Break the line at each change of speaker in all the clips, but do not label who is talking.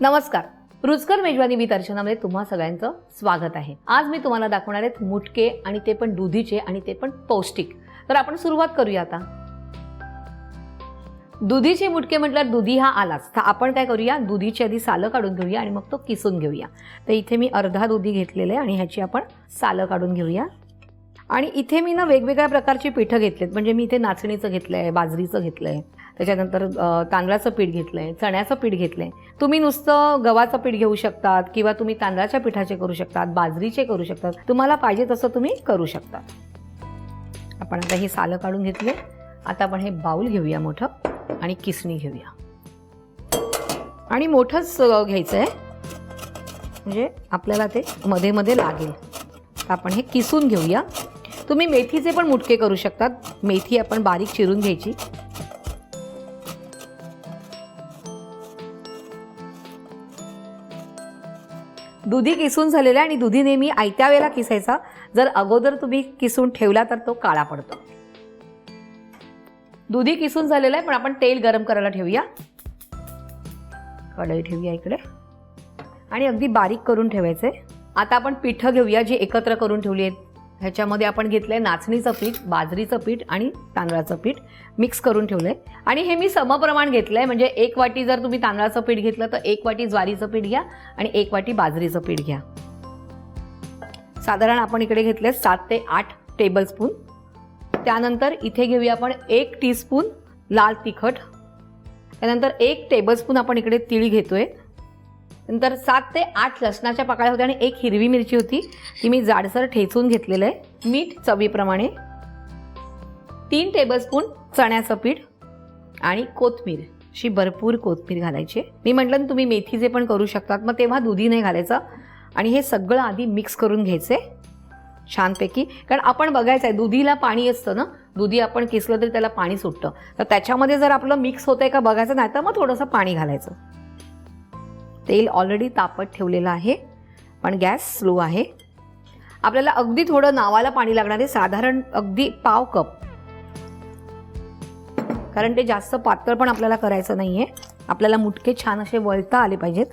नमस्कार, रुचकर मेजवानी विथ अर्चनामध्ये तुम्हा सगळ्यांचं स्वागत आहे। आज मी तुम्हाला दाखवणार आहे मुटके आणि ते पण दुधीचे आणि ते पण पौष्टिक। तर आपण सुरुवात करूया आता। दुधीचे मुटके म्हटल्यावर दुधी हा आलाच, तर आपण काय करूया, दुधीची आधी सालं काढून घेऊया आणि मग तो किसून घेऊया। तर इथे मी अर्धा दुधी घेतलेले आणि ह्याची आपण सालं काढून घेऊया। आणि इथे मी ना वेगवेगळ्या प्रकारची पीठं घेतलीत, म्हणजे मी इथे नाचणीचं घेतलंय, बाजरीचं घेतलंय, त्याच्यानंतर तांदळाचं पीठ घेतलंय, चण्याचं पीठ घेतलंय। तुम्ही नुसतं गव्हाचं पीठ घेऊ शकतात किंवा तुम्ही तांदळाच्या पिठाचे करू शकतात, बाजरीचे करू शकतात, तुम्हाला पाहिजे तसं तुम्ही करू शकता। आपण आता हे सालं काढून घेतले। आता आपण हे बाउल घेऊया मोठं आणि किसणी घेऊया आणि मोठंच घ्यायचं आहे, म्हणजे आपल्याला ते मध्ये मध्ये लागेल। आपण हे किसून घेऊया। तुम्ही मेथीचे पण मुटके करू शकतात। मेथी आपण बारीक चिरून घ्यायची। दुधी किसून झालेला आणि दुधी नेहमी आयत्या वेळेला किसायचा, जर अगोदर तुम्ही किसून ठेवला तर तो काळा पडतो। दुधी किसून झालेला आहे, पण आपण तेल गरम करायला ठेवूया। कढई ठेवूया इकडे आणि अगदी बारीक करून ठेवायचे। आता आपण पिठं घेऊया जी एकत्र करून ठेवली आहेत। ह्याच्यामध्ये आपण घेतलंय नाचणीचं पीठ, बाजरीचं पीठ आणि तांदळाचं पीठ मिक्स करून ठेवलंय। आणि हे मी समप्रमाण घेतलंय, म्हणजे 1 वाटी जर तुम्ही तांदळाचं पीठ घेतलं तर 1 वाटी ज्वारीचं पीठ घ्या आणि 1 वाटी बाजरीचं पीठ घ्या। साधारण आपण इकडे घेतले 7 ते 8 टेबलस्पून। त्यानंतर इथे घेऊया आपण 1 टीस्पून लाल तिखट। त्यानंतर 1 टेबलस्पून आपण इकडे तीळ घेतोय। नंतर 7 ते 8 लसणाच्या पाकळ्या होत्या आणि 1 हिरवी मिरची होती, ती मी जाडसर ठेचून घेतलेलं आहे। मीठ चवीप्रमाणे, 3 टेबलस्पून चण्याचं पीठ आणि कोथिंबीर, अशी भरपूर कोथिंबीर घालायची। मी म्हटलं तुम्ही मेथीचे पण करू शकतात, मग तेव्हा दुधी नाही घालायचं। आणि हे सगळं आधी मिक्स करून घ्यायचे छानपैकी, कारण आपण बघायचं आहे दुधीला पाणी असतं ना, दुधी आपण किसलं तरी त्याला पाणी सुटतं, तर त्याच्यामध्ये जर आपलं मिक्स होतंय का बघायचं, नाही तर मग थोडंसं पाणी घालायचं। तेल ऑलरेडी तापत ठेवलेलं आहे, पण गॅस स्लो आहे। आपल्याला अगदी थोडं नावाला पाणी लागणार आहे, साधारण अगदी पाव कप, कारण ते जास्त पातळ पण आपल्याला करायचं नाहीये। आपल्याला मुटके छान असे वळता आले पाहिजेत।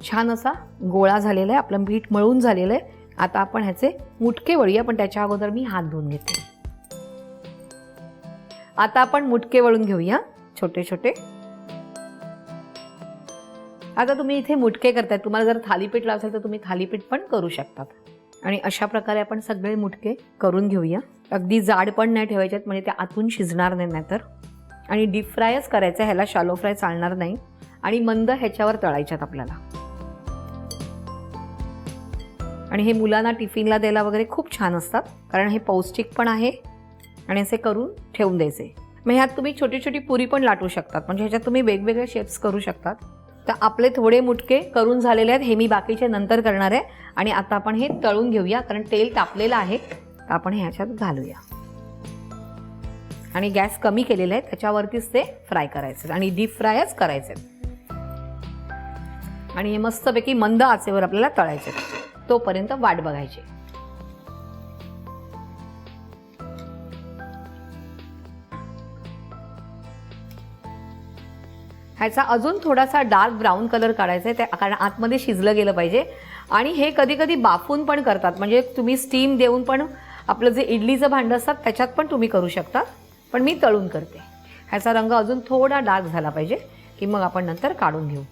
छान असा गोळा झालेला आहे, आपलं पीठ मळून झालेलं आहे। आता आपण ह्याचे मुटके वळूया, पण त्याच्या अगोदर मी हात धुवून घेते। आता आपण मुटके वळून घेऊया छोटे छोटे। आता तुम्ही इथे मुटके करताय, तुम्हाला जर थालीपीठ लावायचं तर तुम्ही थालीपीठ पण करू शकतात। आणि अशा प्रकारे आपण सगळे मुटके करून घेऊया। अगदी जाड पण नाही ठेवायचे, म्हणजे ते आतून शिजणार नाही तर। आणि डीप फ्रायच करायचं, ह्याला शॅलो फ्राय चालणार नाही। आणि मंद ह्याच्यावर तळायच्यात आपल्याला। आणि हे मुलांना टिफिनला द्यायला वगैरे खूप छान असतात, कारण हे पौष्टिक पण आहे आणि असे करून ठेवून द्यायचे। मग ह्यात तुम्ही छोटी छोटी पुरी पण लाटू शकतात, म्हणजे ह्याच्यात तुम्ही वेगवेगळे शेप्स करू शकतात। तर आपले थोडे मुटके करून झालेले आहेत, हे मी बाकीचे नंतर करणार आहे। आणि आता आपण हे तळून घेऊया, कारण तेल तापलेलं आहे, तर आपण ह्याच्यात घालूया। आणि गॅस कमी केलेला आहे, त्याच्यावरतीच ते फ्राय करायचे आणि डीप फ्रायच करायचे। आणि हे मस्तपैकी मंद आचेवर आपल्याला तळायचे, तोपर्यंत वाट बघायची। ह्याचा अजून थोडासा डार्क ब्राऊन कलर काढायचा आहे, कारण आतमध्ये शिजलं गेलं पाहिजे। आणि हे कधी कधी बाफून पण करतात, म्हणजे तुम्ही स्टीम देऊन पण, आपलं जे इडलीचं भांडं असतात त्याच्यात पण तुम्ही करू शकता, पण मी तळून करते। ह्याचा रंग अजून थोडा डार्क झाला पाहिजे, की मग आपण नंतर काढून घेऊ।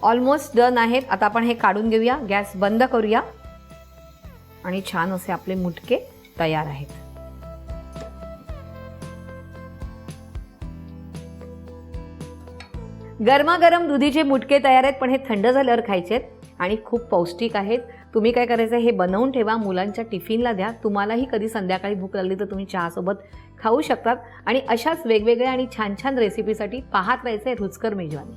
ऑलमोस्ट डन आहेत। आता आपण हे काढून घेऊया, गॅस बंद करूया आणि छान असे आपले मुटके तयार आहेत। गरमागरम दुधीचे मुटके तयार आहेत, पण हे थंड झाल्यावर खायचे आहेत आणि खूप पौष्टिक आहेत। तुम्ही काय करायचं, हे बनवून ठेवा, मुलांच्या टिफिनला द्या। तुम्हालाही कधी संध्याकाळी भूक लागली तर तुम्ही चहासोबत खाऊ शकतात। आणि अशाच वेगवेगळ्या आणि छान छान रेसिपीसाठी पाहत राहायचे रुचकर मेजवानी।